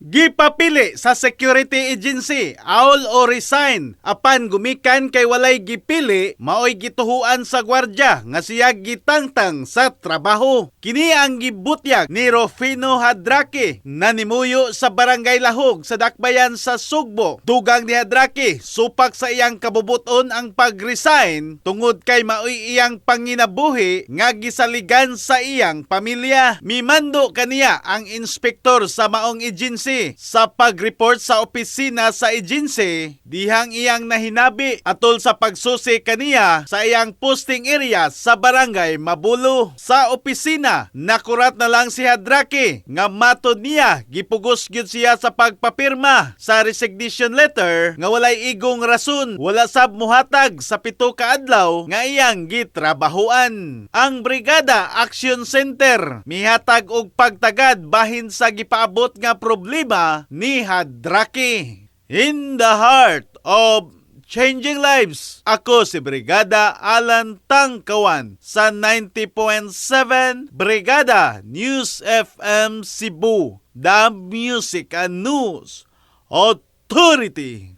Gipapili sa security agency, aul o resign. Apan gumikan kay walay gipili, maoy gituhuan sa gwardya nga siya gitangtang sa trabaho. Kini ang gibutyag ni Rufino Hadraque na nimuyo sa Barangay Lahog sa Dakbayan sa Sugbo. Dugang ni Hadraque, supak sa iyang kabubuton ang pag-resign tungod kay maoy iyang panginabuhi nga gisaligan sa iyang pamilya. Mimando kaniya ang inspektor sa maong agency sa pag-report sa opisina sa agency dihang iyang nahinabi atol sa pagsusi kaniya sa iyang posting area sa Barangay Mabulo. Sa opisina, nakurat na lang si Hadraque nga matod niya gipugos gyud siya sa pagpapirma sa resignation letter nga walay igong rason, wala sab muhatag sa 7 ka adlaw nga iyang gitrabahuan. Ang Brigada Action Center mihatag og pagtagad bahin sa gipaabot nga problema ni Hadraque. In the heart of changing lives, ako si Brigada Alan Tangkawan sa 90.7 Brigada News FM Cebu, the Music and News Authority.